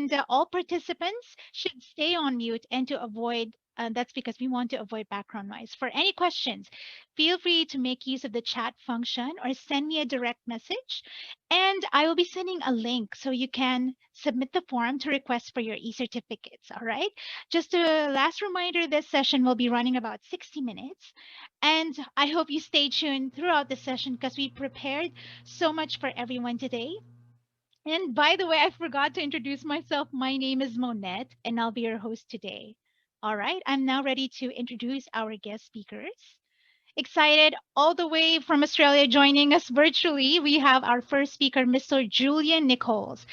And all participants should stay on mute and to avoid that's because we want to avoid background noise. For any questions, feel free to make use of the chat function or send me a direct message. And I will be sending a link so you can submit the form to request for your e-certificates. All right. Just a last reminder, this session will be running about 60 minutes. And I hope you stay tuned throughout the session because we prepared so much for everyone today. And by the way, I forgot to introduce myself. My name is Monette, and I'll be your host today. All right, I'm now ready to introduce our guest speakers. Excited all the way from Australia joining us virtually. We have our first speaker, Mr. Julian Nichols.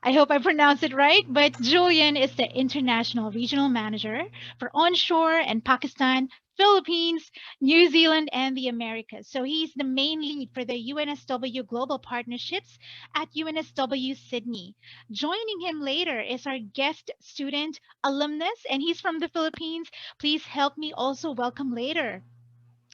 I hope I pronounced it right, but Julian is the International Regional Manager for Onshore and Pakistan, Philippines, New Zealand, and the Americas. So he's the main lead for the UNSW Global Partnerships at UNSW Sydney. Joining him later is our guest student, alumnus, and he's from the Philippines. Please help me also welcome later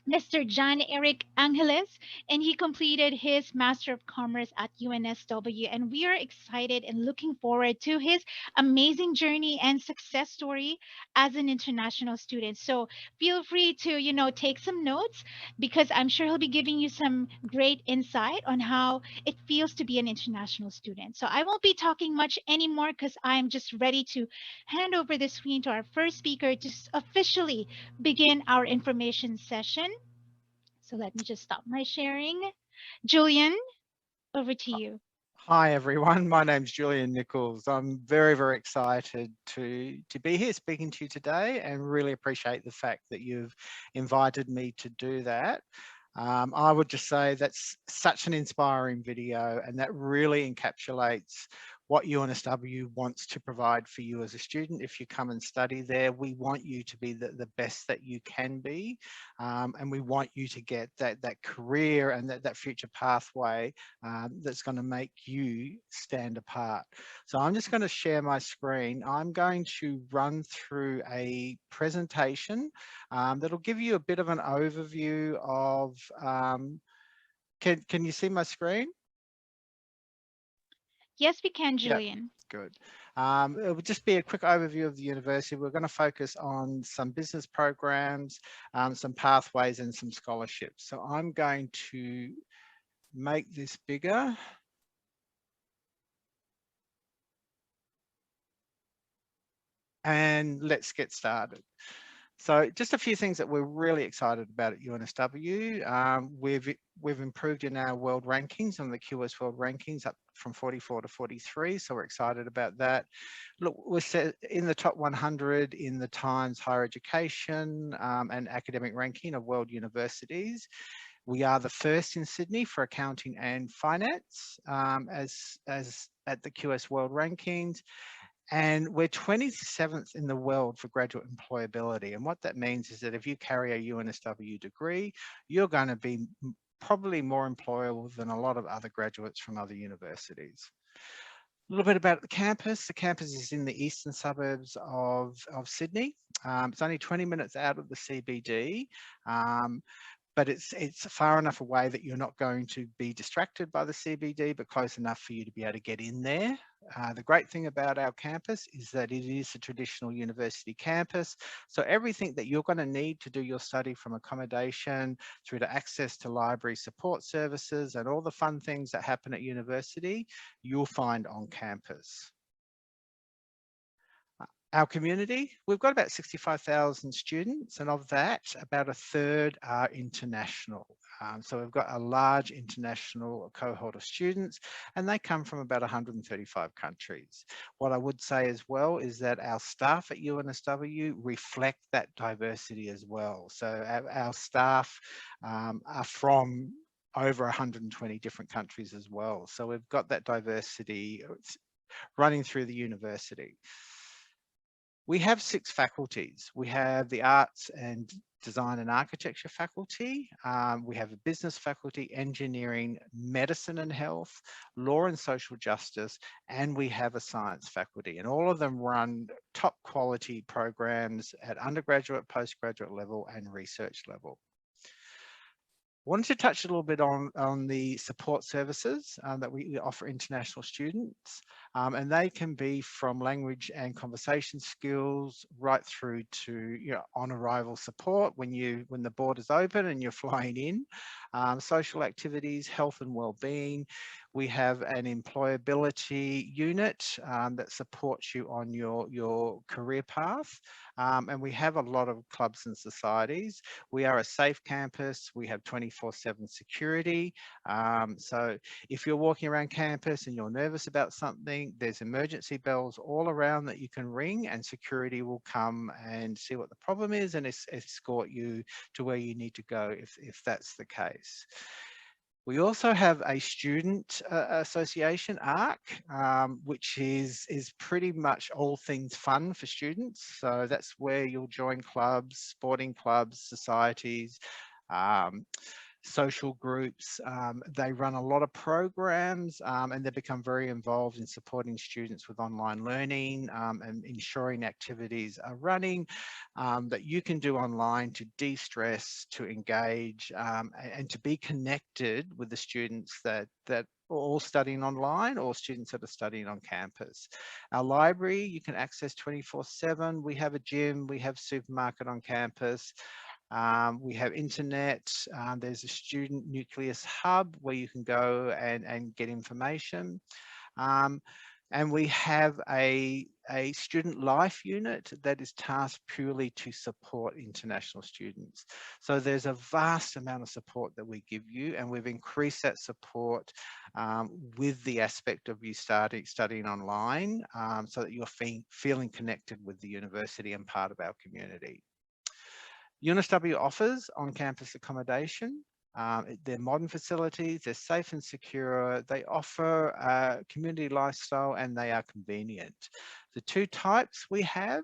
Mr. John Eric Angeles, and he completed his Master of Commerce at UNSW. And we are excited and looking forward to his amazing journey and success story as an international student. So feel free to, take some notes because I'm sure he'll be giving you some great insight on how it feels to be an international student. So I won't be talking much anymore because I'm just ready to hand over the screen to our first speaker to officially begin our information session. So let me just stop my sharing. Julian, over to you. Hi everyone, my name's Julian Nichols. I'm very, very excited to be here speaking to you today and really appreciate the fact that you've invited me to do that. I would just say that's such an inspiring video and that really encapsulates what UNSW wants to provide for you as a student. If you come and study there, we want you to be the best that you can be, and we want you to get that career and that future pathway that's going to make you stand apart. So I'm just going to share my screen. I'm going to run through a presentation that'll give you a bit of an overview of, can you see my screen? Yes, we can, Yep, Julian. good. It will just be a quick overview of the university. We're going to focus on some business programs, some pathways and some scholarships. So I'm going to make this bigger. And let's get started. So just a few things that we're really excited about at UNSW. We've improved in our world rankings on the QS World Rankings up from 44 to 43. So we're excited about that. Look, we're set in the top 100 in the Times Higher Education and Academic Ranking of World Universities. We are the first in Sydney for accounting and finance as at the QS World Rankings. And we're 27th in the world for graduate employability. And what that means is that if you carry a UNSW degree, you're going to be probably more employable than a lot of other graduates from other universities. A little bit about the campus. The campus is in the eastern suburbs of Sydney. It's only 20 minutes out of the CBD. But it's far enough away that you're not going to be distracted by the CBD, but close enough for you to be able to get in there. The great thing about our campus is that it is a traditional university campus. So everything that you're going to need to do your study, from accommodation through to access to library support services and all the fun things that happen at university, you'll find on campus. Our community, we've got about 65,000 students, and of that, about a third are international. So we've got a large international cohort of students, and they come from about 135 countries. What I would say as well is that our staff at UNSW reflect that diversity as well. So our staff are from over 120 different countries as well. So we've got that diversity running through the university. We have 6 faculties. We have the Arts and Design and Architecture faculty. We have a business faculty, engineering, medicine and health, law and social justice, and we have a science faculty. And all of them run top quality programs at undergraduate, postgraduate level and research level. Wanted to touch a little bit on the support services that we offer international students, and they can be from language and conversation skills right through to on arrival support when the borders open and you're flying in, social activities, health and well-being. We have an employability unit that supports you on your career path, and we have a lot of clubs and societies. We are a safe campus. We have 24/7 security. So if you're walking around campus and you're nervous about something, there's emergency bells all around that you can ring, and security will come and see what the problem is and escort you to where you need to go if that's the case. We also have a student association, ARC, which is pretty much all things fun for students. So that's where you'll join clubs, sporting clubs, societies, um, social groups. They run a lot of programs and they become very involved in supporting students with online learning and ensuring activities are running that you can do online to de-stress, to engage and to be connected with the students that are all studying online or students that are studying on campus. Our library, you can access 24/7. We have a gym, we have supermarket on campus. We have internet. There's a student nucleus hub where you can go and get information. Um, and we have a student life unit that is tasked purely to support international students. So there's a vast amount of support that we give you, and we've increased that support with the aspect of you studying online so that you're feeling connected with the university and part of our community. UNSW offers on-campus accommodation. They're modern facilities, they're safe and secure, they offer a community lifestyle, and they are convenient. The two types we have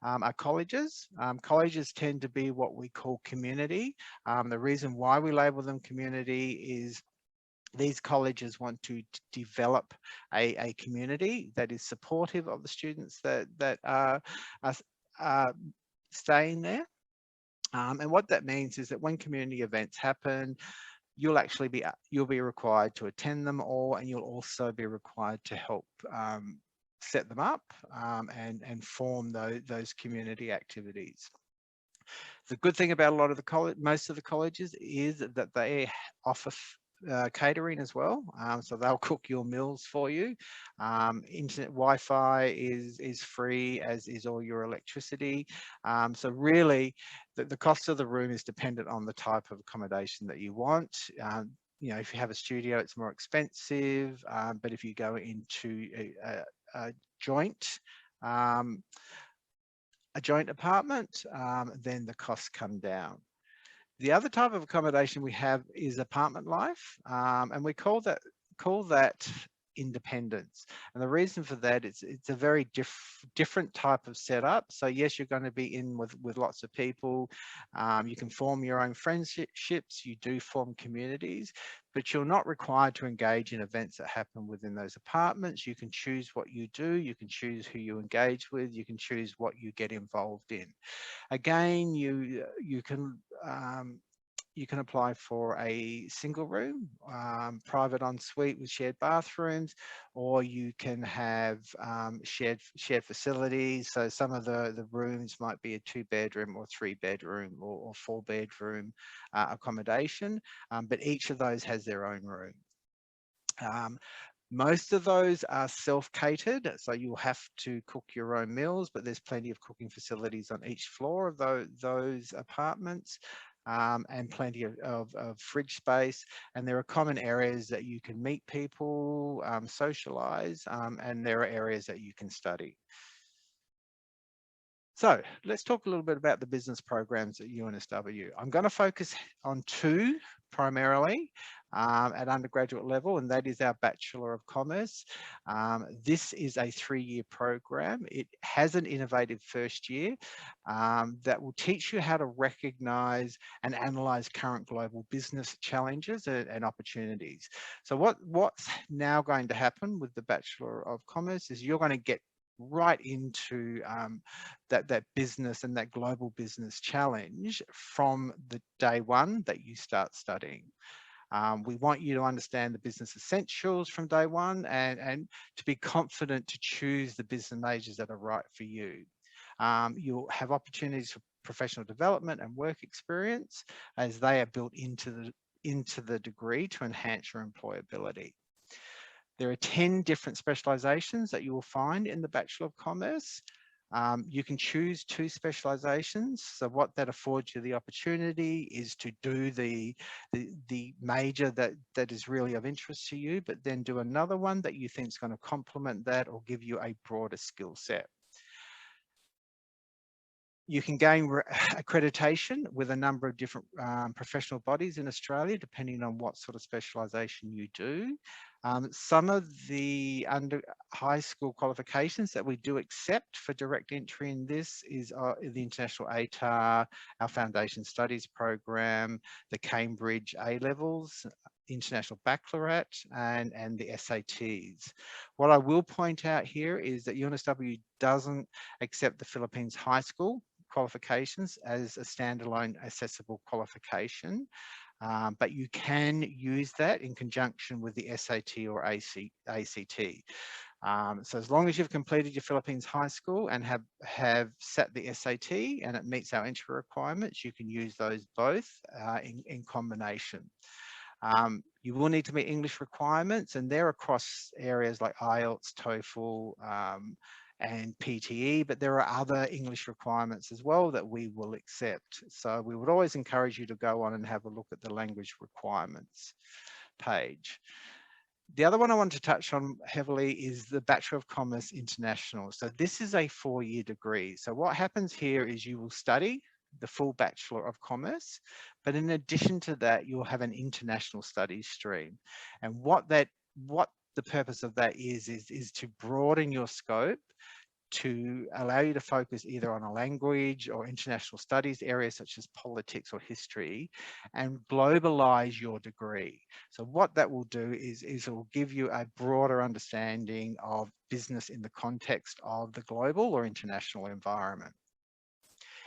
are colleges. Colleges tend to be what we call community. The reason why we label them community is these colleges want to develop a community that is supportive of the students that are staying there. And what that means is that when community events happen, you'll be required to attend them all, and you'll also be required to help set them up and form those community activities. The good thing about a lot of most of the colleges is that they offer catering as well, so they'll cook your meals for you. Internet Wi-Fi is free, as is all your electricity. So really, the cost of the room is dependent on the type of accommodation that you want. If you have a studio, it's more expensive, but if you go into a joint apartment, then the costs come down. The other type of accommodation we have is apartment life, and we call that independence. And the reason for that is it's a very different type of setup. So yes, you're going to be in with lots of people. You can form your own friendships. You do form communities, but you're not required to engage in events that happen within those apartments. You can choose what you do. You can choose who you engage with. You can choose what you get involved in. Again, you can apply for a single room, private ensuite with shared bathrooms, or you can have shared facilities. So some of the rooms might be a 2-bedroom or 3-bedroom or 4-bedroom accommodation, but each of those has their own room. Most of those are self-catered, so you'll have to cook your own meals, but there's plenty of cooking facilities on each floor of those apartments. And plenty of fridge space, and there are common areas that you can meet people, socialize, and there are areas that you can study. So let's talk a little bit about the business programs at UNSW. I'm going to focus on two primarily at undergraduate level, and that is our Bachelor of Commerce. This is a 3-year program. It has an innovative first year that will teach you how to recognize and analyze current global business challenges and opportunities. So what's now going to happen with the Bachelor of Commerce is you're going to get right into that business and that global business challenge from the day one that you start studying. We want you to understand the business essentials from day one, and to be confident to choose the business majors that are right for you. You'll have opportunities for professional development and work experience as they are built into the degree to enhance your employability. There are 10 different specializations that you will find in the Bachelor of Commerce. You can choose 2 specializations. So what that affords you the opportunity is to do the major that is really of interest to you, but then do another one that you think is going to complement that or give you a broader skill set. You can gain accreditation with a number of different professional bodies in Australia, depending on what sort of specialisation you do. Some of the high school qualifications that we do accept for direct entry in this is the International ATAR, our Foundation Studies program, the Cambridge A-levels, International Baccalaureate, and the SATs. What I will point out here is that UNSW doesn't accept the Philippines high school qualifications as a standalone accessible qualification, but you can use that in conjunction with the SAT or ACT. So as long as you've completed your Philippines high school and have sat the SAT and it meets our entry requirements, you can use those both in combination. You will need to meet English requirements, and they're across areas like IELTS, TOEFL, and PTE, but there are other English requirements as well that we will accept. So we would always encourage you to go on and have a look at the language requirements page. The other one I want to touch on heavily is the Bachelor of Commerce International. So this is a 4-year degree. So what happens here is you will study the full Bachelor of Commerce, but in addition to that, you'll have an international studies stream. And what the purpose of that is to broaden your scope, to allow you to focus either on a language or international studies areas such as politics or history, and globalize your degree. So what that will do is it will give you a broader understanding of business in the context of the global or international environment.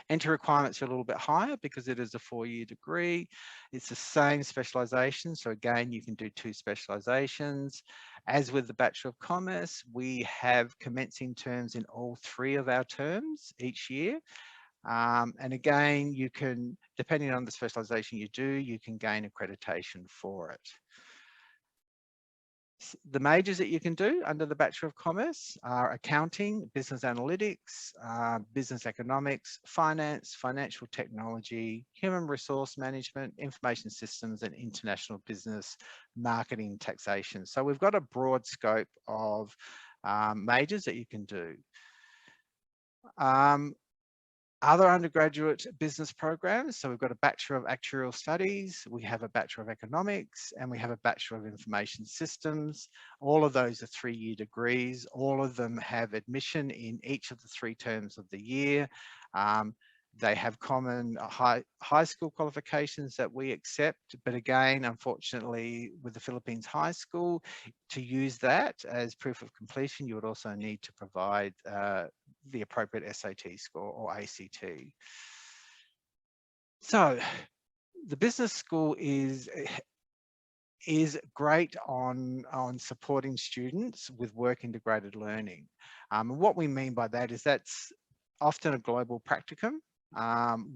Entry requirements are a little bit higher because it is a 4-year degree. It's the same specialisation. So again, you can do 2 specialisations. As with the Bachelor of Commerce, we have commencing terms in all 3 of our terms each year. And again, you can, depending on the specialisation you do, you can gain accreditation for it. The majors that you can do under the Bachelor of Commerce are accounting, business analytics, business economics, finance, financial technology, human resource management, information systems, and international business, marketing, taxation. So we've got a broad scope of majors that you can do. Other undergraduate business programs. So we've got a Bachelor of Actuarial Studies, we have a Bachelor of Economics, and we have a Bachelor of Information Systems. All of those are 3-year degrees. All of them have admission in each of the 3 terms of the year. They have common high school qualifications that we accept, but again, unfortunately, with the Philippines high school, to use that as proof of completion, you would also need to provide the appropriate SAT score or ACT. So the business school is great on supporting students with work integrated learning. And what we mean by that is that's often a global practicum,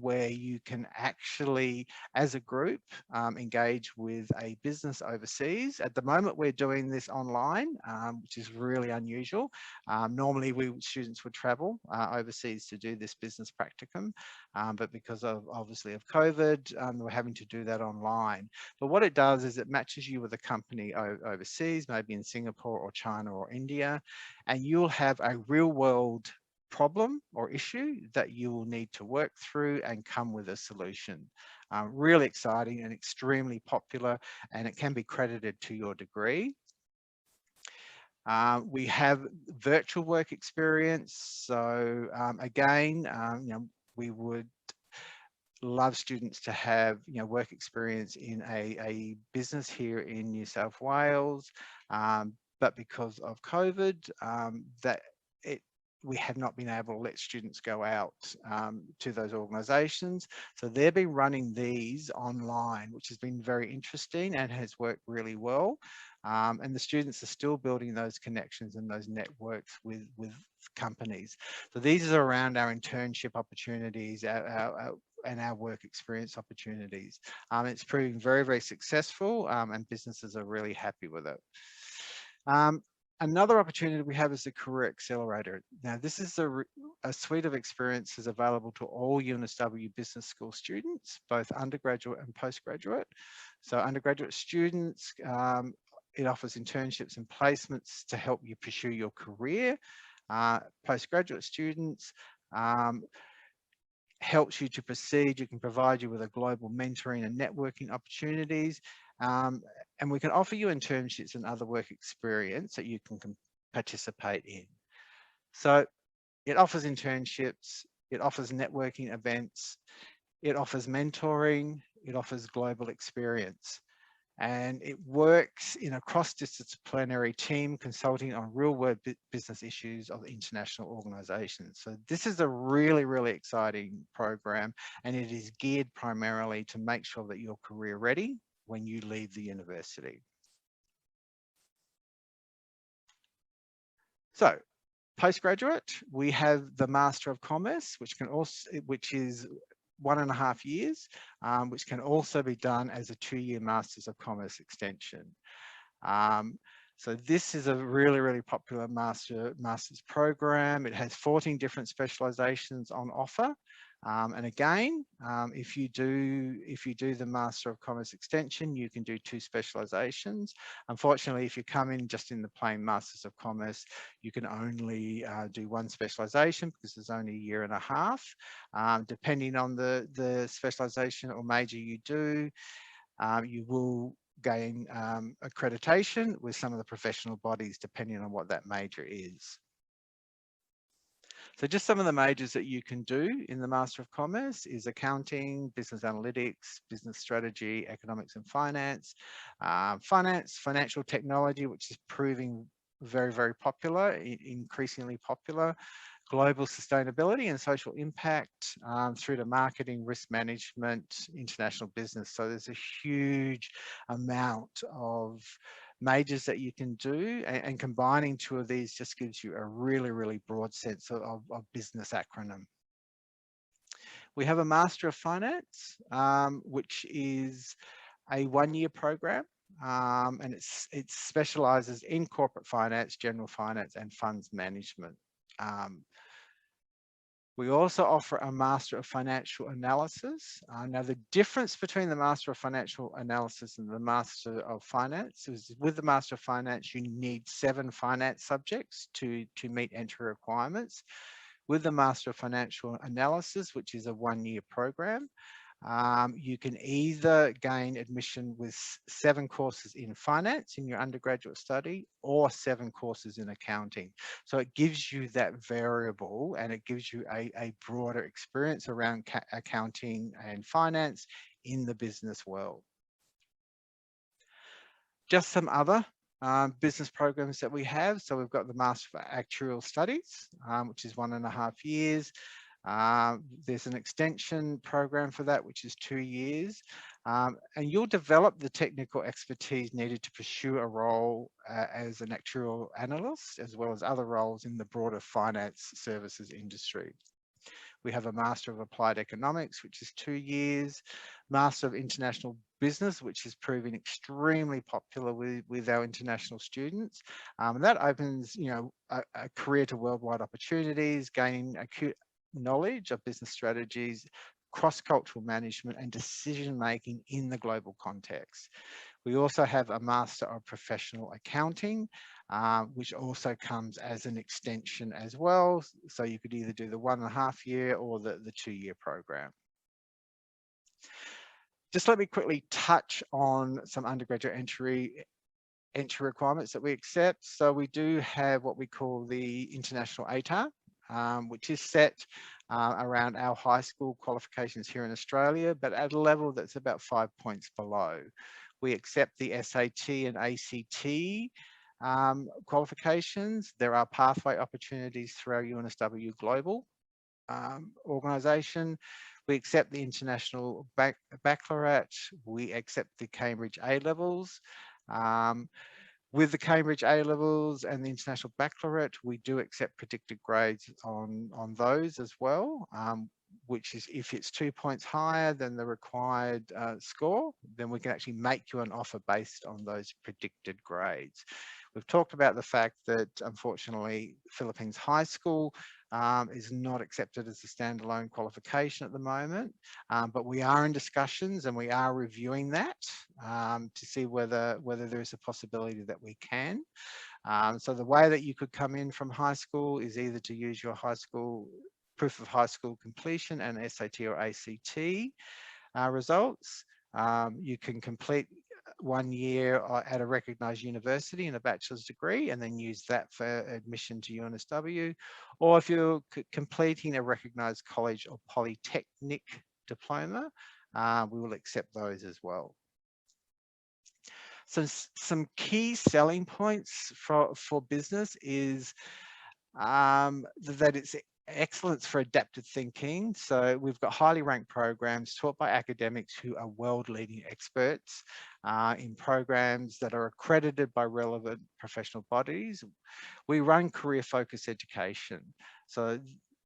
where you can actually, as a group, engage with a business overseas. At the moment, we're doing this online, which is really unusual. Normally, students would travel overseas to do this business practicum, but because of obviously of COVID, we're having to do that online. But what it does is it matches you with a company overseas, maybe in Singapore or China or India, and you'll have a real world problem or issue that you will need to work through and come with a solution. Really exciting and extremely popular, and it can be credited to your degree. We have virtual work experience. So again, we would love students to have work experience in a business here in New South Wales, but because of COVID, we have not been able to let students go out to those organisations. So they've been running these online, which has been very interesting and has worked really well. And the students are still building those connections and those networks with companies. So these are around our internship opportunities, and our work experience opportunities. It's proving very, very successful, and businesses are really happy with it. Another opportunity we have is the Career Accelerator. Now, this is a suite of experiences available to all UNSW Business School students, both undergraduate and postgraduate. So undergraduate students, it offers internships and placements to help you pursue your career. Postgraduate students, helps you to proceed. You can provide you with a global mentoring and networking opportunities. And we can offer you internships and other work experience that you can participate in. So it offers internships, it offers networking events, it offers mentoring, it offers global experience. And it works in a cross-disciplinary team consulting on real-world business issues of international organisations. So this is a really, really exciting program, and it is geared primarily to make sure that you're career ready when you leave the university. So postgraduate, we have the Master of Commerce, which is 1.5 years, which can also be done as a 2-year Masters of Commerce extension. So this is a really, really popular master's program. It has 14 different specializations on offer. And again, if you do the Master of Commerce extension, you can do 2 specializations. Unfortunately, if you come in just in the plain Masters of Commerce, you can only do 1 specialization because there's only 1.5 years. Depending on the specialization or major you do, you will gain accreditation with some of the professional bodies, depending on what that major is. So just some of the majors that you can do in the Master of Commerce is accounting, business analytics, business strategy, economics and finance, financial technology, which is proving very, very popular, increasingly popular, global sustainability and social impact, through to marketing, risk management, international business. So there's a huge amount of majors that you can do, and combining 2 of these just gives you a really, really broad sense of business acronym. We have a Master of Finance, which is a 1-year program, and it specializes in corporate finance, general finance and funds management. We also offer a Master of Financial Analysis. Now, the difference between the Master of Financial Analysis and the Master of Finance is with the Master of Finance, you need 7 finance subjects to meet entry requirements. With the Master of Financial Analysis, which is a 1-year program, you can either gain admission with 7 courses in finance in your undergraduate study or 7 courses in accounting. So it gives you that variable, and it gives you a broader experience around accounting and finance in the business world. Just some other business programs that we have. So we've got the Master of Actuarial Studies, which is 1.5 years. There's an extension program for that, which is 2 years. And you'll develop the technical expertise needed to pursue a role as an actuarial analyst, as well as other roles in the broader finance services industry. We have a Master of Applied Economics, which is 2 years, Master of International Business, which is proving extremely popular with our international students. And that opens, a career to worldwide opportunities, gaining acute knowledge of business strategies, cross-cultural management and decision-making in the global context. We also have a Master of Professional Accounting, which also comes as an extension as well. So you could either do the 1.5 year or the 2-year program. Just let me quickly touch on some undergraduate entry requirements that we accept. So we do have what we call the International ATAR, which is set around our high school qualifications here in Australia, but at a level that's about 5 points below. We accept the SAT and ACT qualifications. There are pathway opportunities through our UNSW Global organisation. We accept the International Baccalaureate. We accept the Cambridge A-levels. With the Cambridge A-levels and the International Baccalaureate, we do accept predicted grades on those as well, which is if it's 2 points higher than the required score, then we can actually make you an offer based on those predicted grades. We've talked about the fact that unfortunately Philippines High School is not accepted as a standalone qualification at the moment, but we are in discussions and we are reviewing that to see whether there is a possibility that we can. So the way that you could come in from high school is either to use your high school proof of high school completion and SAT or ACT results. You can complete 1 year at a recognised university in a bachelor's degree and then use that for admission to UNSW. Or if you're completing a recognised college or polytechnic diploma, we will accept those as well. So some key selling points for business is that it's excellence for adaptive thinking. So we've got highly ranked programs taught by academics who are world-leading experts in programs that are accredited by relevant professional bodies. We run career-focused education. So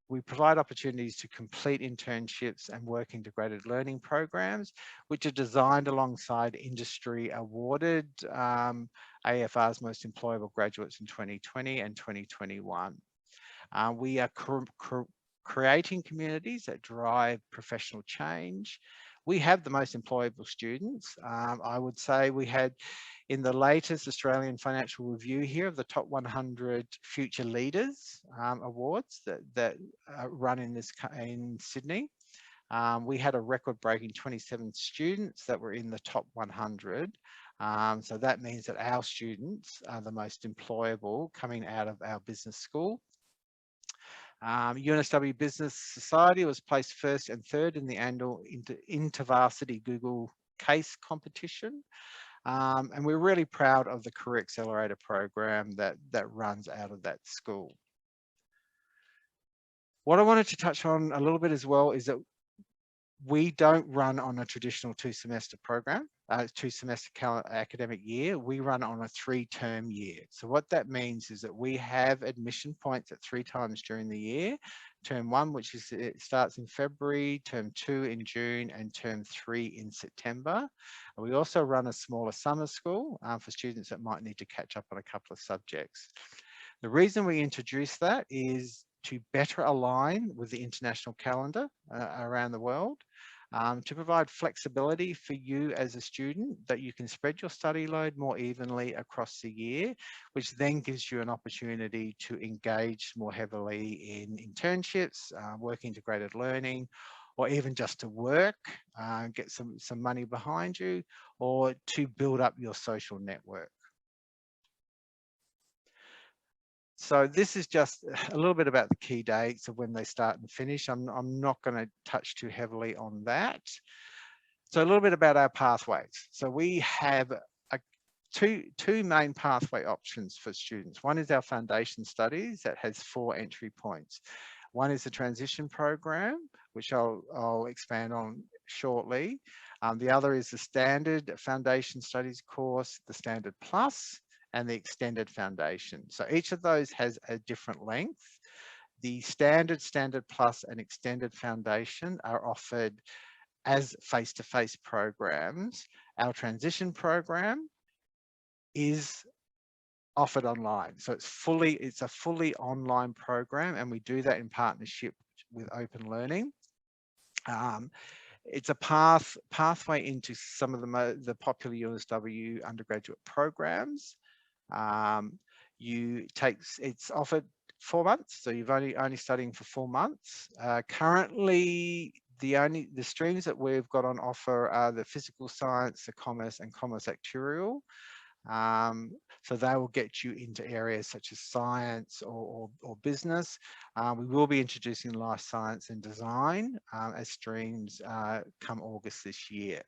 we provide opportunities to complete internships and work integrated learning programs, which are designed alongside industry awarded AFR's most employable graduates in 2020 and 2021. We are creating communities that drive professional change. We have the most employable students. I would say we had in the latest Australian Financial Review here of the top 100 future leaders awards that run in Sydney. We had a record-breaking 27 students that were in the top 100. So that means that our students are the most employable coming out of our business school. UNSW Business Society was placed first and third in the annual InterVarsity Google case competition. And we're really proud of the Career Accelerator program that runs out of that school. What I wanted to touch on a little bit as well is that we don't run on a traditional two-semester program, two-semester academic year. We run on a 3-term year. So what that means is that we have admission points at 3 times during the year. Term 1, which is it starts in February, term 2 in June, and term 3 in September. And we also run a smaller summer school for students that might need to catch up on a couple of subjects. The reason we introduce that is to better align with the international calendar around the world, to provide flexibility for you as a student, that you can spread your study load more evenly across the year, which then gives you an opportunity to engage more heavily in internships, work integrated learning, or even just to work, get some money behind you, or to build up your social network. So this is just a little bit about the key dates of when they start and finish. I'm not going to touch too heavily on that. So a little bit about our pathways. So we have two main pathway options for students. One is our foundation studies that has 4 entry points. One is the transition program, which I'll expand on shortly. The other is the standard foundation studies course, the standard plus, and the extended foundation. So each of those has a different length. The standard, standard plus, and extended foundation are offered as face-to-face programs. Our transition program is offered online. So it's a fully online program, and we do that in partnership with Open Learning. It's a pathway into some of the popular UNSW undergraduate programs. It's offered 4 months, so you've only studying for 4 months. Currently, the streams that we've got on offer are the physical science, the commerce, and commerce actuarial. So they will get you into areas such as science or business. We will be introducing life science and design as streams come August this year.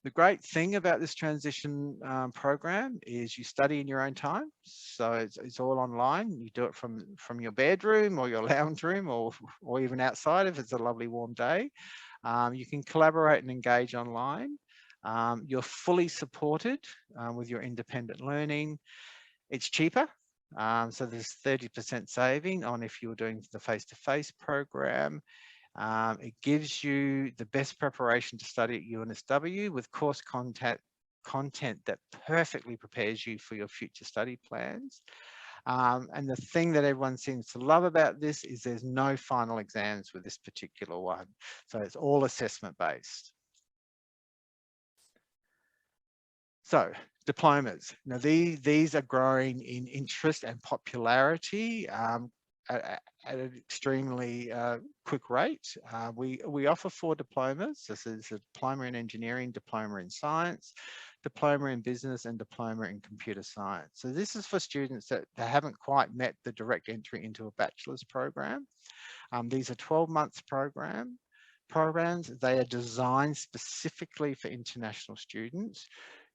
The great thing about this transition program is you study in your own time. So it's all online. You do it from your bedroom or your lounge room, or even outside if it's a lovely warm day. You can collaborate and engage online. You're fully supported with your independent learning. It's cheaper. So there's 30% saving on if you're doing the face-to-face program. It gives you the best preparation to study at UNSW with course content that perfectly prepares you for your future study plans. And the thing that everyone seems to love about this is there's no final exams with this particular one. So it's all assessment based. So diplomas. Now these are growing in interest and popularity at an extremely quick rate. We offer 4 diplomas. This is a diploma in engineering, diploma in science, diploma in business, and diploma in computer science. So this is for students that haven't quite met the direct entry into a bachelor's program. These are 12 months programs. They are designed specifically for international students.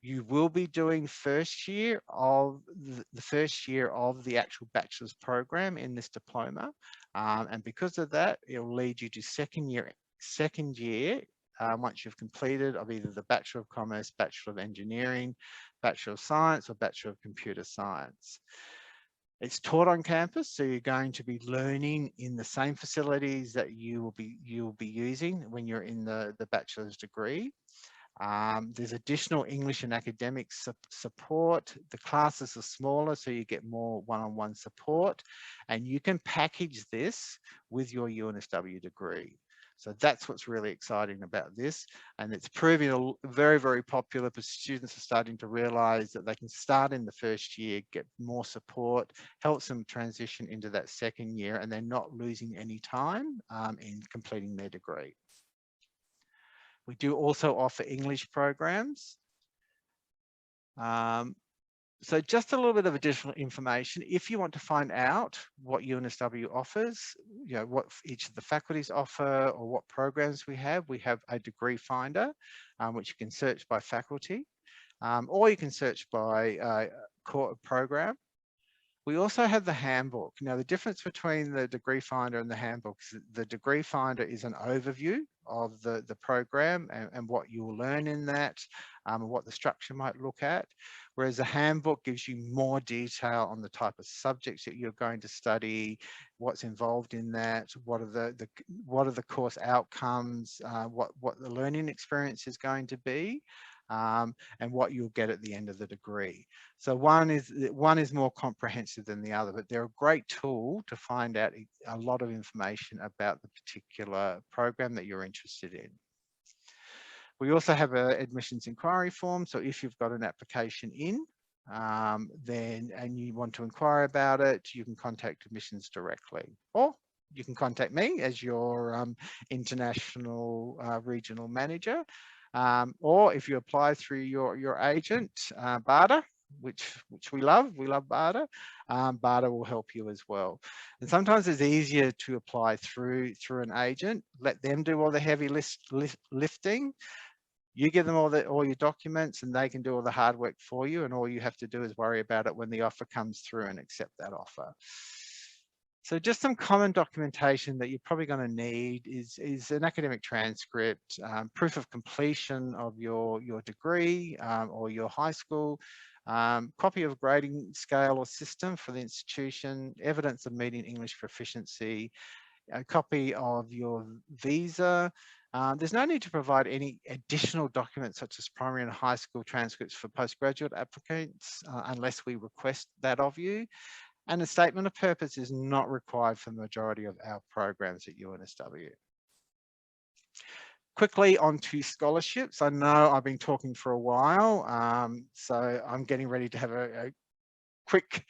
You will be doing the first year of the actual bachelor's program in this diploma, and because of that, it'll lead you to second year. Once you've completed of either the Bachelor of Commerce, Bachelor of Engineering, Bachelor of Science, or Bachelor of Computer Science. It's taught on campus, so you're going to be learning in the same facilities that you will be using when you're in the bachelor's degree. There's additional English and academic support. The classes are smaller, so you get more one-on-one support, and you can package this with your UNSW degree. So that's what's really exciting about this. And it's proving very, very popular because students are starting to realize that they can start in the first year, get more support, helps them transition into that second year, and they're not losing any time in completing their degree. We do also offer English programs. So just a little bit of additional information. If you want to find out what UNSW offers, what each of the faculties offer or what programs we have a degree finder, which you can search by faculty, or you can search by core program. We also have the handbook. Now, the difference between the degree finder and the handbook is the degree finder is an overview of the program and what you will learn in that, and what the structure might look at. Whereas the handbook gives you more detail on the type of subjects that you're going to study, what's involved in that, what are the course outcomes, what the learning experience is going to be, and what you'll get at the end of the degree. So one is more comprehensive than the other, but they're a great tool to find out a lot of information about the particular program that you're interested in. We also have an admissions inquiry form. So if you've got an application in, and you want to inquire about it, you can contact admissions directly, or you can contact me as your international regional manager. Or if you apply through your agent, BADA, which we love BADA, BADA will help you as well. And sometimes it's easier to apply through an agent, let them do all the heavy lifting. You give them all your documents and they can do all the hard work for you, and all you have to do is worry about it when the offer comes through and accept that offer. So just some common documentation that you're probably going to need is an academic transcript, proof of completion of your degree or your high school, copy of grading scale or system for the institution, evidence of meeting English proficiency, a copy of your visa. There's no need to provide any additional documents such as primary and high school transcripts for postgraduate applicants unless we request that of you. And a statement of purpose is not required for the majority of our programs at UNSW. Quickly onto scholarships. I know I've been talking for a while, so I'm getting ready to have a quick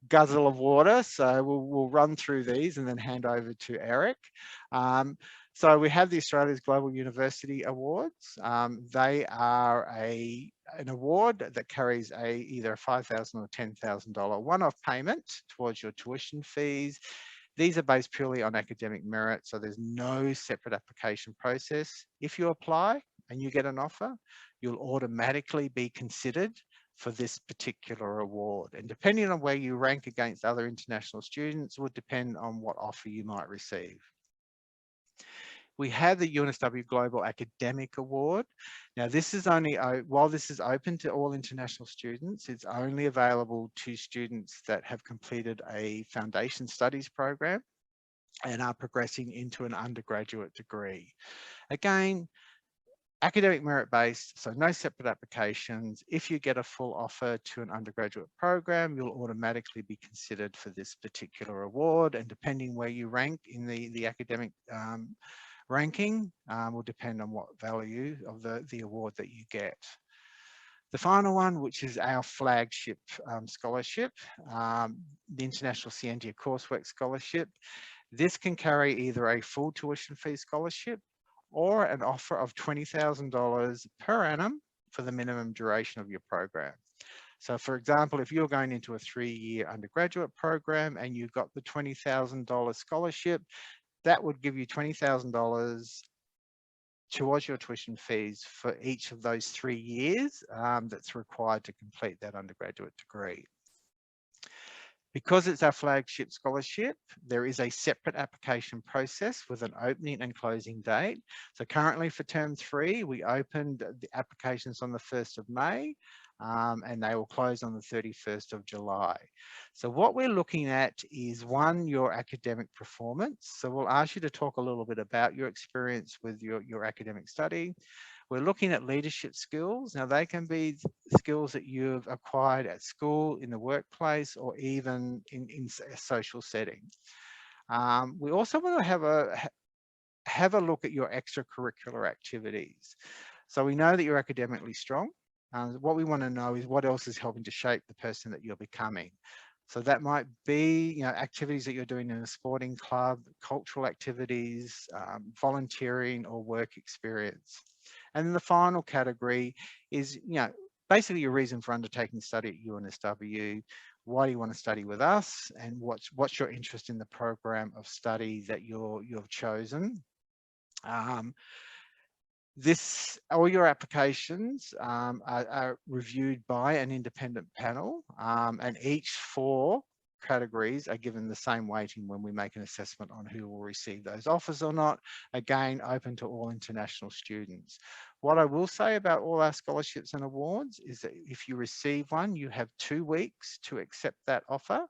guzzle of water. So we'll run through these and then hand over to Eric. So we have the Australia's Global University Awards. They are an award that carries either a $5,000 or $10,000 one-off payment towards your tuition fees. These are based purely on academic merit, so there's no separate application process. If you apply, and you get an offer, you'll automatically be considered for this particular award. And depending on where you rank against other international students would depend on what offer you might receive. We have the UNSW Global Academic Award. Now, this is only, while this is open to all international students, it's only available to students that have completed a foundation studies program and are progressing into an undergraduate degree. Again, academic merit based, so no separate applications. If you get a full offer to an undergraduate program, you'll automatically be considered for this particular award, and depending where you rank in the academic ranking will depend on what value of the award that you get. The final one, which is our flagship scholarship, the International Scientia Coursework Scholarship. This can carry either a full tuition fee scholarship or an offer of $20,000 per annum for the minimum duration of your program. So for example, if you're going into a 3-year undergraduate program and you've got the $20,000 scholarship, that would give you $20,000 towards your tuition fees for each of those 3 years that's required to complete that undergraduate degree. Because it's our flagship scholarship, there is a separate application process with an opening and closing date. So currently for term 3, we opened the applications on the 1st of May and they will close on the 31st of July. So what we're looking at is, one, your academic performance. So we'll ask you to talk a little bit about your experience with your academic study. We're looking at leadership skills. Now, they can be skills that you've acquired at school, in the workplace, or even in a social setting. We also want to have a look at your extracurricular activities. So we know that you're academically strong. What we want to know is what else is helping to shape the person that you're becoming. So that might be, you know, activities that you're doing in a sporting club, cultural activities, volunteering, or work experience. And then the final category is, you know, basically your reason for undertaking study at UNSW. Why do you want to study with us? And what's your interest in the program of study that you've chosen? All your applications are reviewed by an independent panel, and each 4 categories are given the same weighting when we make an assessment on who will receive those offers or not. Again, open to all international students. What I will say about all our scholarships and awards is that if you receive one, you have 2 weeks to accept that offer.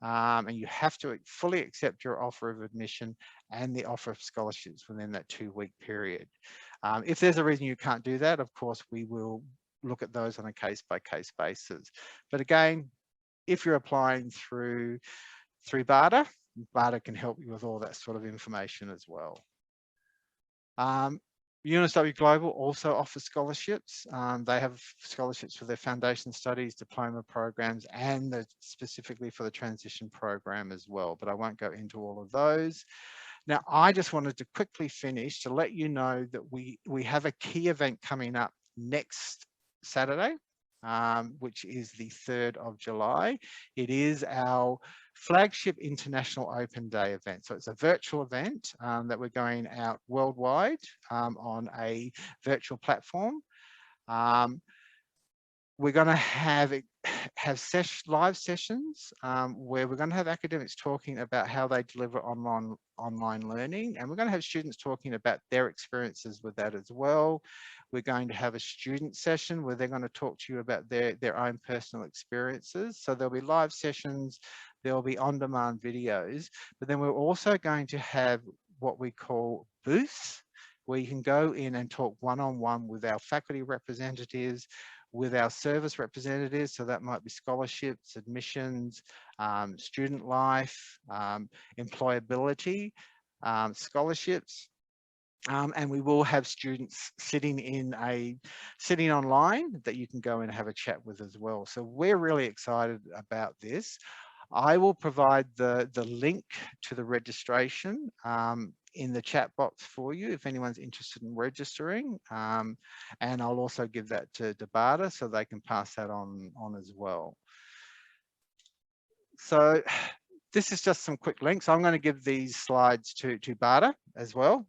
And you have to fully accept your offer of admission and the offer of scholarships within that 2-week period. If there's a reason you can't do that, of course, we will look at those on a case-by-case basis. But again, if you're applying through BADA, BADA can help you with all that sort of information as well. UNSW Global also offers scholarships. They have scholarships for their foundation studies, diploma programs, and specifically for the transition program as well, but I won't go into all of those. Now, I just wanted to quickly finish to let you know that we have a key event coming up next Saturday, which is the 3rd of July. It is our flagship International Open Day event. So it's a virtual event that we're going out worldwide on a virtual platform. We're going to have live sessions where we're going to have academics talking about how they deliver online learning, and we're going to have students talking about their experiences with that as well. We're going to have a student session where they're going to talk to you about their own personal experiences. So there'll be live sessions, there'll be on-demand videos, but then we're also going to have what we call booths, where you can go in and talk one-on-one with our faculty representatives, with our service representatives. So that might be scholarships, admissions, student life, employability, scholarships. And we will have students sitting online that you can go in and have a chat with as well. So we're really excited about this. I will provide the link to the registration in the chat box for you if anyone's interested in registering, and I'll also give that to BADA so they can pass that on as well. So this is just some quick links. I'm going to give these slides to BADA as well,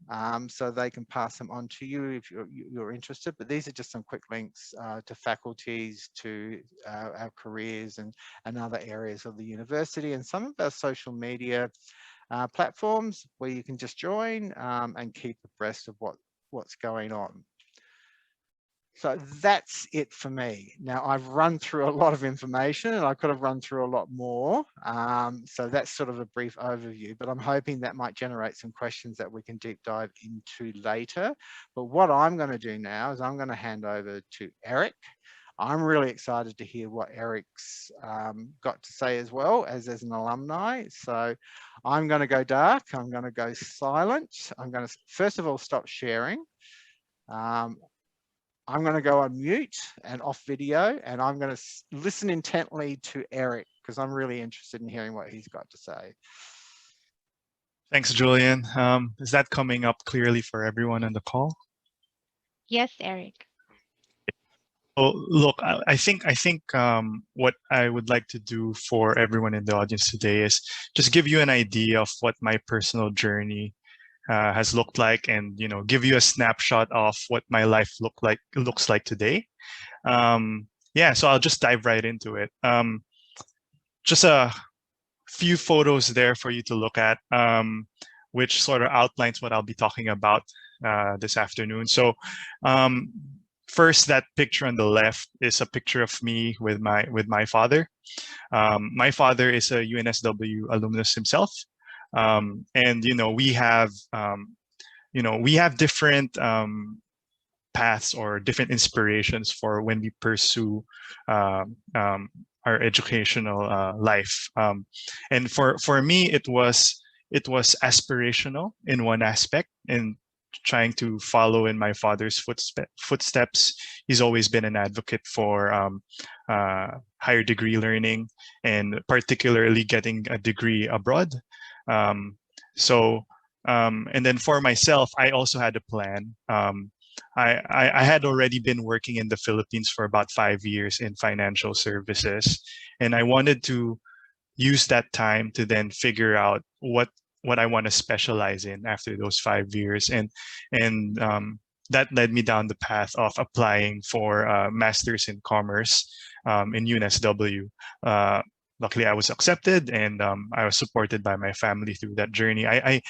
so they can pass them on to you if you're interested. But these are just some quick links to faculties, to our careers and other areas of the university, and some of our social media platforms where you can just join and keep abreast of what's going on. So that's it for me. Now I've run through a lot of information and I could have run through a lot more. So that's sort of a brief overview, but I'm hoping that might generate some questions that we can deep dive into later. But what I'm going to do now is I'm going to hand over to Eric. I'm really excited to hear what Eric's got to say as well as an alumni. So I'm going to go dark. I'm going to go silent. I'm going to, first of all, stop sharing. I'm going to go on mute and off video, and I'm going to listen intently to Eric because I'm really interested in hearing what he's got to say. Thanks, Julian. Is that coming up clearly for everyone on the call? Yes, Eric. Oh, look, I think what I would like to do for everyone in the audience today is just give you an idea of what my personal journey has looked like, and give you a snapshot of what my life looks like today. Yeah, so I'll just dive right into it. Just a few photos there for you to look at, which sort of outlines what I'll be talking about this afternoon. So first, that picture on the left is a picture of me with my father. My father is a UNSW alumnus himself. And we have different paths or different inspirations for when we pursue our educational life. And for me, it was aspirational in one aspect, in trying to follow in my father's footsteps. He's always been an advocate for higher degree learning, and particularly getting a degree abroad. And then for myself, I also had a plan. I had already been working in the Philippines for about 5 years in financial services, and I wanted to use that time to then figure out what I want to specialize in after those 5 years, and that led me down the path of applying for a master's in commerce in UNSW. Luckily, I was accepted, and I was supported by my family through that journey. I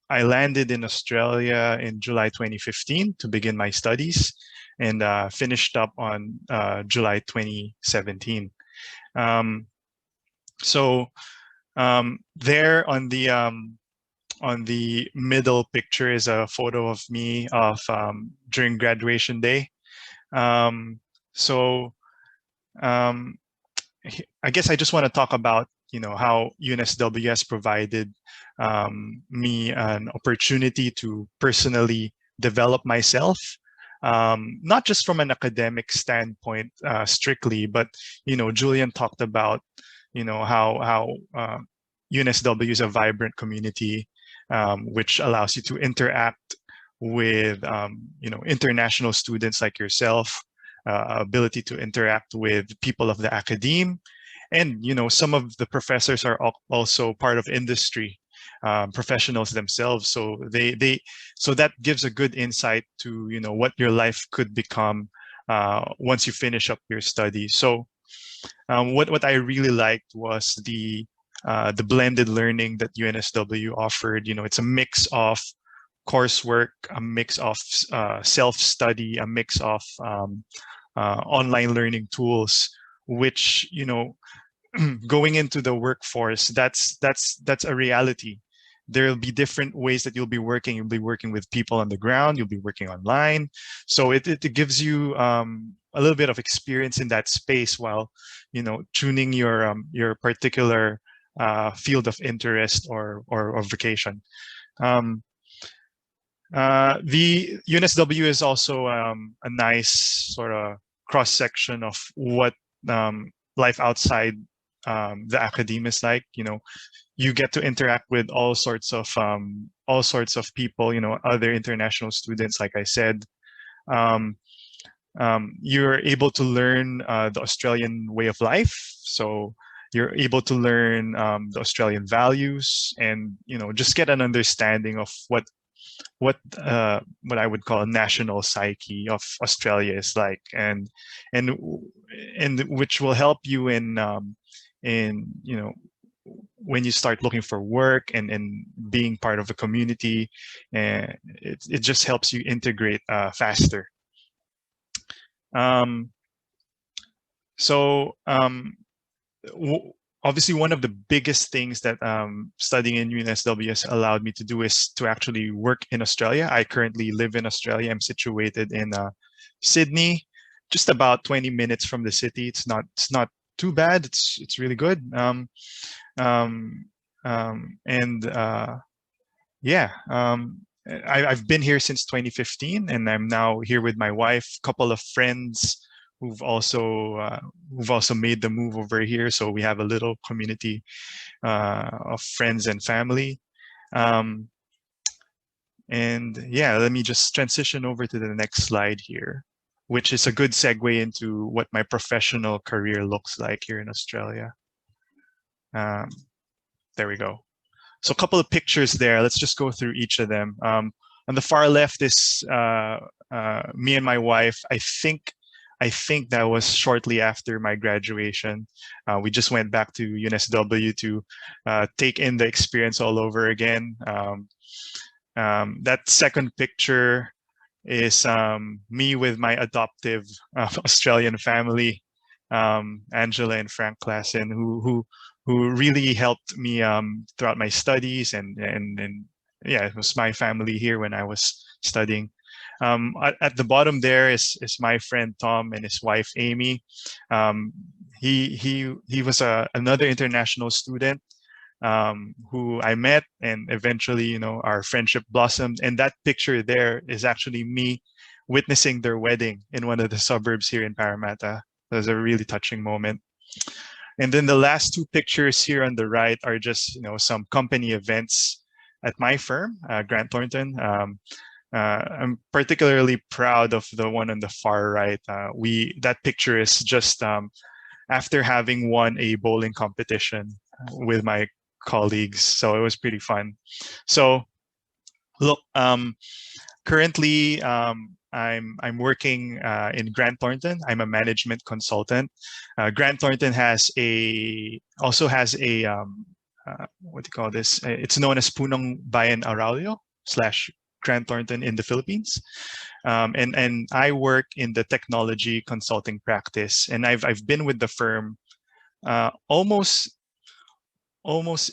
landed in Australia in July 2015 to begin my studies, and finished up on July 2017. There on the middle picture is a photo of me during graduation day. I guess I just want to talk about how UNSW has provided me an opportunity to personally develop myself, not just from an academic standpoint strictly, but Julian talked about how UNSW is a vibrant community, which allows you to interact with international students like yourself, ability to interact with people of the academe, and some of the professors are also part of industry professionals themselves, so so that gives a good insight to what your life could become once you finish up your studies. So what I really liked was the blended learning that UNSW offered. It's a mix of coursework, a mix of self-study, a mix of online learning tools, which going into the workforce, that's a reality. There'll be different ways that you'll be working. You'll be working with people on the ground. You'll be working online. So it gives you a little bit of experience in that space while tuning your particular field of interest or vocation. The UNSW is also a nice sort of cross section of what life outside the academe is like. You get to interact with all sorts of people, other international students, like I said. You're able to learn the Australian way of life. So you're able to learn the Australian values, and just get an understanding of what I would call a national psyche of Australia is like, and which will help you in when you start looking for work and being part of a community, and it just helps you integrate faster. So obviously, one of the biggest things that studying in UNSW has allowed me to do is to actually work in Australia. I currently live in Australia. I'm situated in Sydney, just about 20 minutes from the city. It's not too bad. It's really good. Yeah, I've been here since 2015, and I'm now here with my wife, couple of friends who've also made the move over here. So we have a little community of friends and family. And yeah, let me just transition over to the next slide here, which is a good segue into what my professional career looks like here in Australia. There we go. So a couple of pictures there. Let's just go through each of them. On the far left is me and my wife. I think that was shortly after my graduation. We just went back to UNSW to take in the experience all over again. That second picture is me with my adoptive Australian family, Angela and Frank Klassen, who really helped me throughout my studies, and yeah, it was my family here when I was studying. At the bottom there is my friend Tom and his wife Amy. He was another international student who I met, and eventually, our friendship blossomed. And that picture there is actually me witnessing their wedding in one of the suburbs here in Parramatta. It was a really touching moment. And then the last two pictures here on the right are just, some company events at my firm, Grant Thornton. I'm particularly proud of the one on the far right. That picture is just after having won a bowling competition with my colleagues. So it was pretty fun. So look, currently I'm working in Grant Thornton. I'm a management consultant. Grant Thornton also has a what do you call this? It's known as Punong Bayan Araulio / Grant Thornton in the Philippines, and I work in the technology consulting practice. And I've been with the firm almost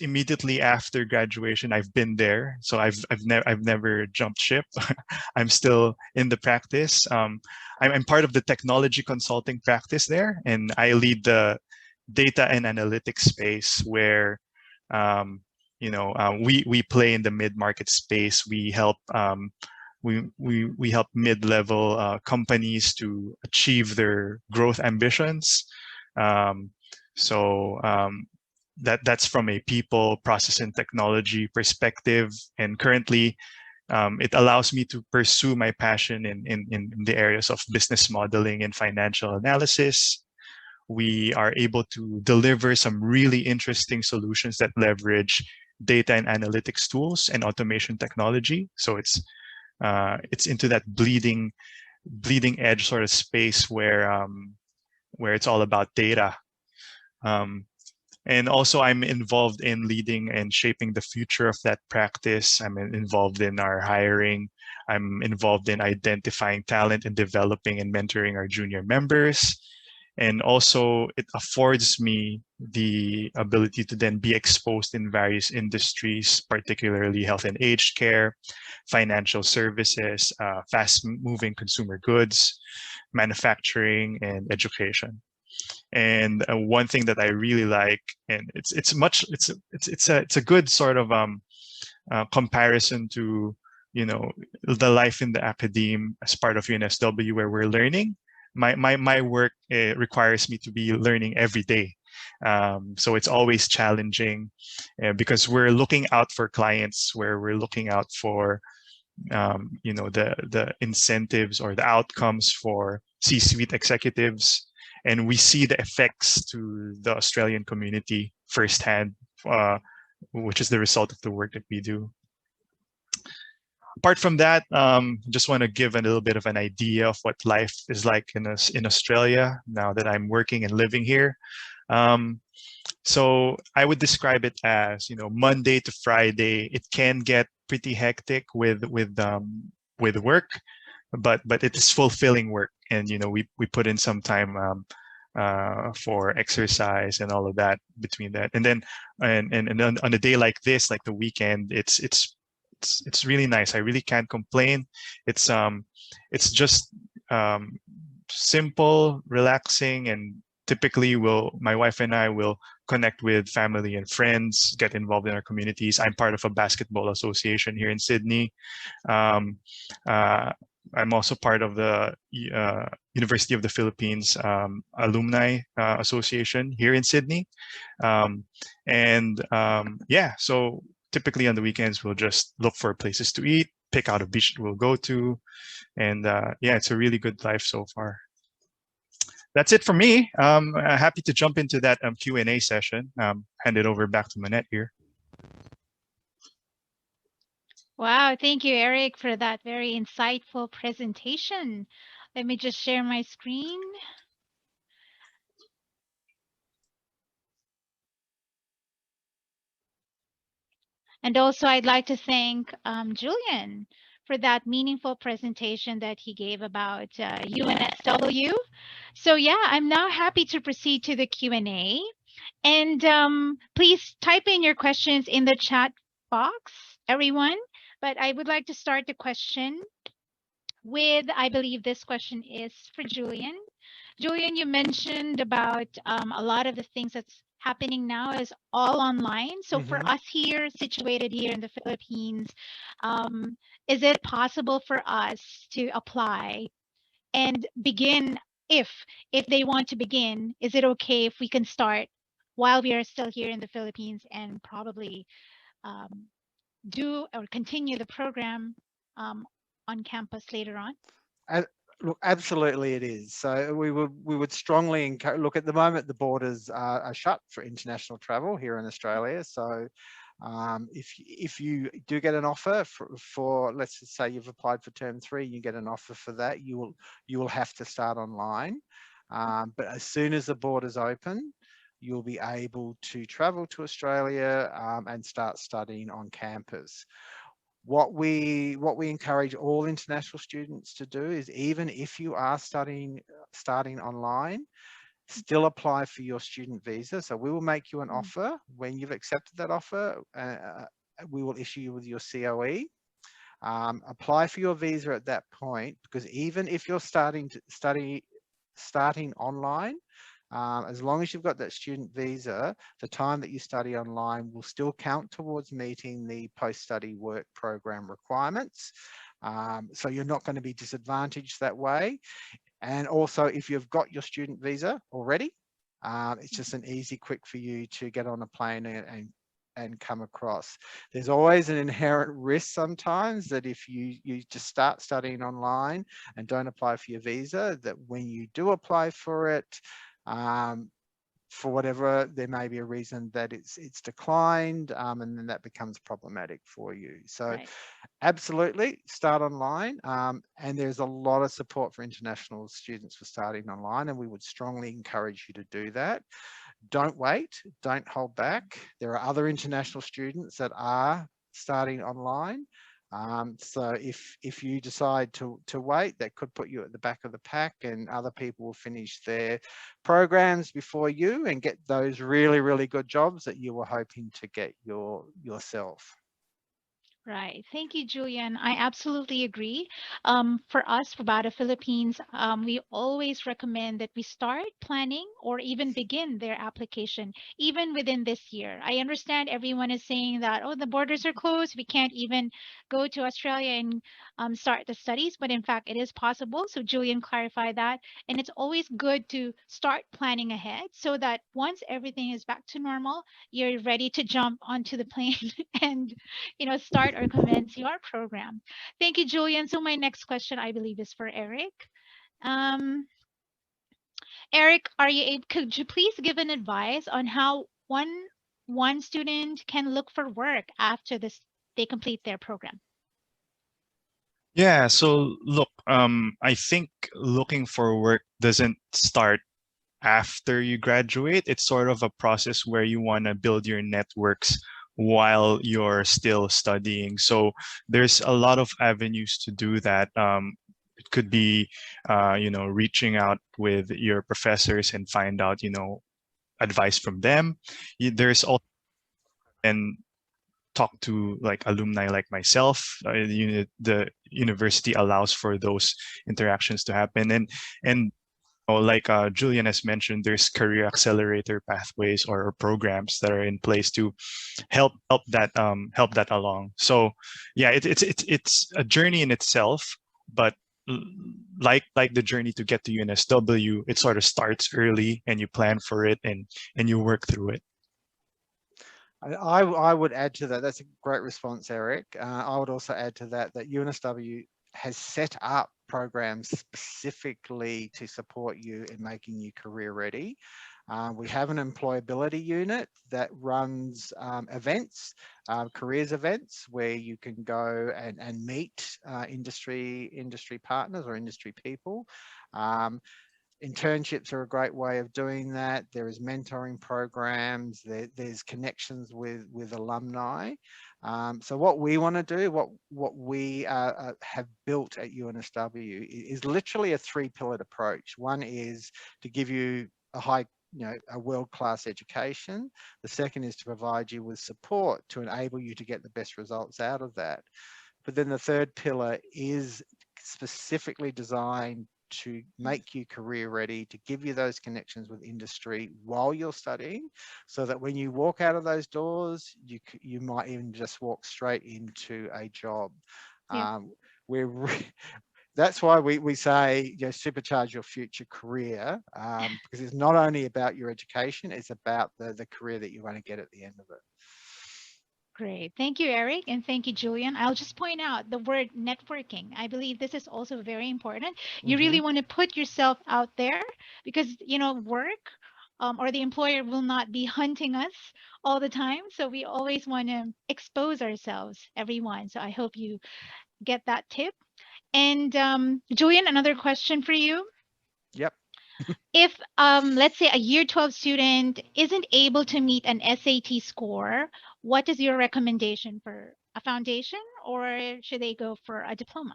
immediately after graduation. I've been there, so I've never jumped ship. I'm still in the practice. I'm part of the technology consulting practice there, and I lead the data and analytics space where we play in the mid-market space. We help we help mid-level companies to achieve their growth ambitions. That's from a people, process, and technology perspective. And currently, it allows me to pursue my passion in the areas of business modeling and financial analysis. We are able to deliver some really interesting solutions that leverage data and analytics tools and automation technology. So it's into that bleeding edge sort of space where it's all about data. And also, I'm involved in leading and shaping the future of that practice. I'm involved in our hiring. I'm involved in identifying talent and developing and mentoring our junior members. And also, it affords me the ability to then be exposed in various industries, particularly health and aged care, financial services, fast-moving consumer goods, manufacturing, and education. And one thing that I really like, and it's a good sort of comparison to the life in the academe as part of UNSW, where we're learning. My work requires me to be learning every day, so it's always challenging because we're looking out for clients, where we're looking out for the incentives or the outcomes for C-suite executives. and we see the effects to the Australian community firsthand, which is the result of the work that we do. Apart from that, just want to give a little bit of an idea of what life is like in Australia now that I'm working and living here. So I would describe it as, Monday to Friday. It can get pretty hectic with work, but it is fulfilling work, and we put in some time for exercise and all of that between that, and then and on a day like this, like the weekend, it's really nice. I really can't complain. It's just simple, relaxing, and typically my wife and I will connect with family and friends, get involved in our communities. I'm part of a basketball association here in Sydney. I'm also part of the University of the Philippines Alumni Association here in Sydney. Yeah, so typically on the weekends, we'll just look for places to eat, pick out a beach we'll go to. And yeah, it's a really good life so far. That's it for me. Happy to jump into that Q&A session. Hand it over back to Manette here. Wow, thank you, Eric, for that very insightful presentation. Let me just share my screen. And also, I'd like to thank Julian for that meaningful presentation that he gave about UNSW. So yeah, I'm now happy to proceed to the Q&A. And please type in your questions in the chat box, everyone. But I would like to start the question with, I believe this question is for Julian. Julian, you mentioned about a lot of the things that's happening now is all online. So for us here, situated here in the Philippines, is it possible for us to apply and begin if they want to begin? Is it okay if we can start while we are still here in the Philippines and probably do or continue the program on campus later on? Look, absolutely it is. So we would strongly encourage. Look, at the moment the borders are shut for international travel here in Australia. So if you do get an offer for let's just say you've applied for term 3, you get an offer for that, you will have to start online. But as soon as the borders open, you'll be able to travel to Australia and start studying on campus. What we encourage all international students to do is, even if you are starting online, still apply for your student visa. So we will make you an offer. When you've accepted that offer, we will issue you with your COE. Apply for your visa at that point, because even if you're starting online, as long as you've got that student visa, the time that you study online will still count towards meeting the post-study work program requirements. So you're not going to be disadvantaged that way. And also, if you've got your student visa already, it's just an easy, quick for you to get on a plane and come across. There's always an inherent risk sometimes that if you just start studying online and don't apply for your visa, that when you do apply for it, for whatever, there may be a reason that it's declined, and then that becomes problematic for you. So absolutely start online, and there's a lot of support for international students for starting online, and we would strongly encourage you to do that. Don't wait, don't hold back. There are other international students that are starting online. So if you decide to wait, that could put you at the back of the pack, and other people will finish their programs before you and get those really, really good jobs that you were hoping to get yourself. Right. Thank you, Julian. I absolutely agree. For us, for BADA Philippines, we always recommend that we start planning or even begin their application even within this year. I understand everyone is saying that, oh, the borders are closed. We can't even go to Australia and start the studies. But in fact, it is possible. So Julian clarified that. And it's always good to start planning ahead so that once everything is back to normal, you're ready to jump onto the plane and start or commence your program. Thank you, Julian. So my next question, I believe, is for Eric. Um, Eric, could you please give an advice on how one student can look for work after this they complete their program? Yeah, so look, I think looking for work doesn't start after you graduate. It's sort of a process where you want to build your networks while you're still studying. So there's a lot of avenues to do that. It could be, reaching out with your professors and find out, advice from them. There's also and talk to like alumni like myself. The university allows for those interactions to happen, and like Julian has mentioned, there's career accelerator pathways or programs that are in place to help that along. So yeah, it's a journey in itself, but like the journey to get to UNSW, it sort of starts early and you plan for it and you work through it. I would add to that. That's a great response, Eric. I would also add to that UNSW has set up programs specifically to support you in making you career ready. We have an employability unit that runs events, careers events, where you can go and meet industry partners or industry people. Internships are a great way of doing that. There is mentoring programs. There's connections with alumni. So what we want to do, what we have built at UNSW is literally a three-pillared approach. One is to give you a world-class education. The second is to provide you with support to enable you to get the best results out of that. But then the third pillar is specifically designed to make you career ready, to give you those connections with industry while you're studying, so that when you walk out of those doors, you might even just walk straight into a job. Yeah. That's why we say, supercharge your future career, because it's not only about your education, it's about the career that you're going to get at the end of it. Great. Thank you, Eric, and thank you, Julian. I'll just point out the word networking. I believe this is also very important. You really want to put yourself out there because, work or the employer will not be hunting us all the time. So we always want to expose ourselves, everyone. So I hope you get that tip. And Julian, another question for you. Yep. If let's say a year 12 student isn't able to meet an SAT score, what is your recommendation for a foundation, or should they go for a diploma?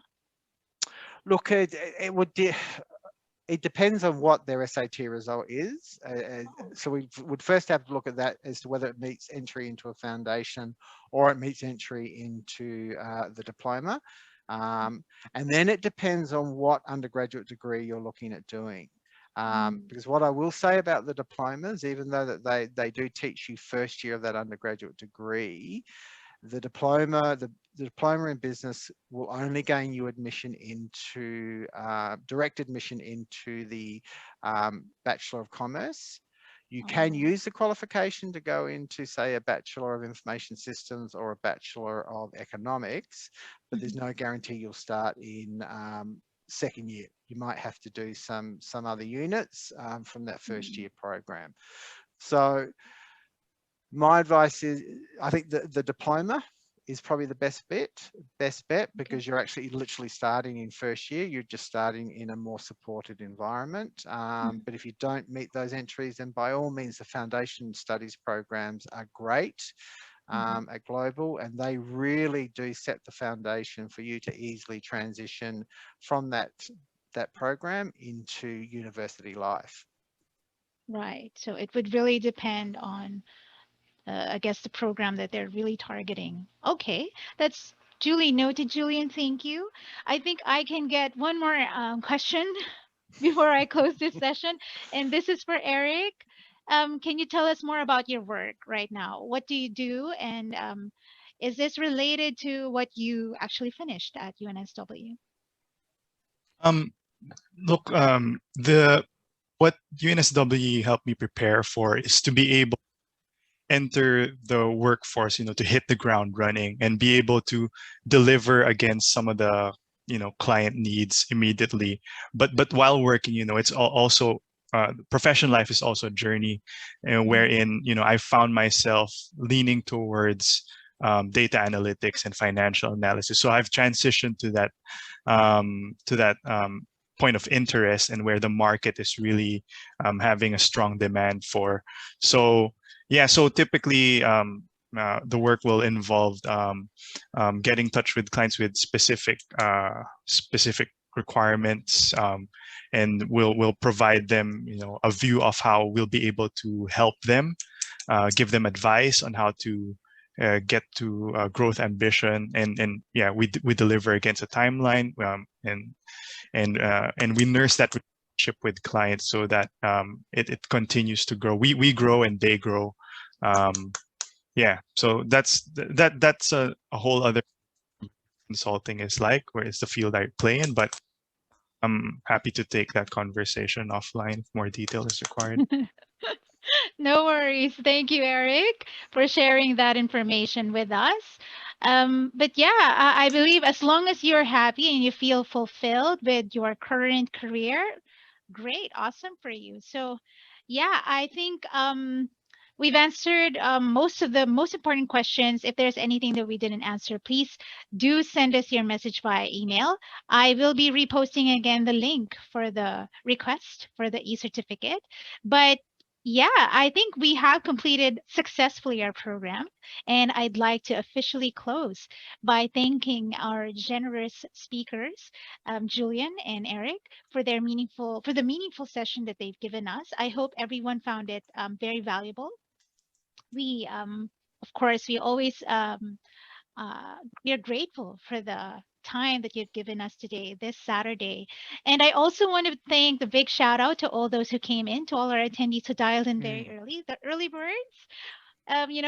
Look, it depends on what their SAT result is. So we would first have to look at that as to whether it meets entry into a foundation or it meets entry into the diploma. And then it depends on what undergraduate degree you're looking at doing. Because what I will say about the diplomas, even though that they do teach you first year of that undergraduate degree, the diploma in business will only gain you admission into direct admission into the Bachelor of Commerce. You can use the qualification to go into, say, a Bachelor of Information Systems or a Bachelor of Economics, but there's no guarantee you'll start in second year. You might have to do some other units from that first year program. So my advice is, I think the diploma is probably the best bet because you're actually literally starting in first year. You're just starting in a more supported environment. But if you don't meet those entries, then by all means, the foundation studies programs are great at Global, and they really do set the foundation for you to easily transition from that program into university life. Right. So it would really depend on, I guess, the program that they're really targeting. Okay, that's Julie noted. Julian, thank you. I think I can get one more question before I close this session, and this is for Eric. Can you tell us more about your work right now? What do you do, and is this related to what you actually finished at UNSW? Look, the what UNSW helped me prepare for is to be able to enter the workforce, to hit the ground running and be able to deliver against some of the, client needs immediately. But while working, it's also professional life is also a journey, wherein I found myself leaning towards data analytics and financial analysis. So I've transitioned to that point of interest, and where the market is really having a strong demand for. So yeah, so typically the work will involve getting in touch with clients with specific requirements, and we'll provide them a view of how we'll be able to help them, give them advice on how to get to growth ambition, and yeah, we deliver against a timeline, and we nurse that relationship with clients so that it continues to grow. We grow and they grow. Yeah, so that's a whole other consulting is like, where it's the field I play in, but I'm happy to take that conversation offline if more detail is required. No worries. Thank you, Eric, for sharing that information with us. But yeah, I believe as long as you're happy and you feel fulfilled with your current career, great, awesome for you. So, yeah, I think we've answered most of the most important questions. If there's anything that we didn't answer, please do send us your message via email. I will be reposting again the link for the request for the e-certificate. But yeah, I think we have completed successfully our program, and I'd like to officially close by thanking our generous speakers, Julian and Eric, for the meaningful session that they've given us. I hope everyone found it very valuable. We, of course, we are grateful for the time that you've given us today, this Saturday. And I also want to thank the big shout out to all those who came in, to all our attendees who dialed in very early, the early birds.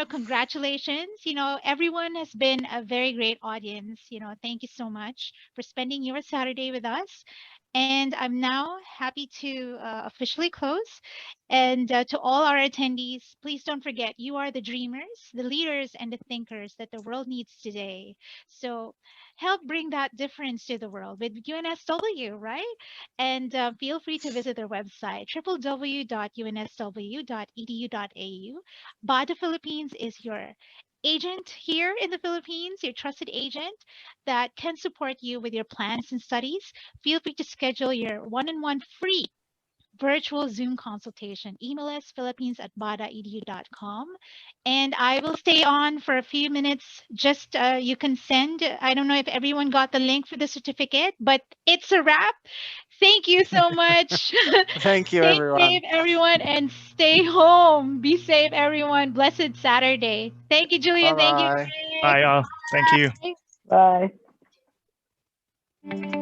Congratulations. Everyone has been a very great audience. Thank you so much for spending your Saturday with us. And I'm now happy to officially close. And to all our attendees, please don't forget, you are the dreamers, the leaders, and the thinkers that the world needs today. So help bring that difference to the world with UNSW, right? And feel free to visit their website, www.unsw.edu.au. BADA Philippines is your agent here in the Philippines, your trusted agent that can support you with your plans and studies. Feel free to schedule your one-on-one free virtual Zoom consultation. Email us philippines@badaedu.com. And I will stay on for a few minutes. Just you can send. I don't know if everyone got the link for the certificate, but it's a wrap. Thank you so much. Thank you, Stay everyone. safe, everyone, and stay home. Be safe, everyone. Blessed Saturday. Thank you, Julian. Thank you, Bye-bye. Eric. Bye, all. Thank you. Bye. Bye.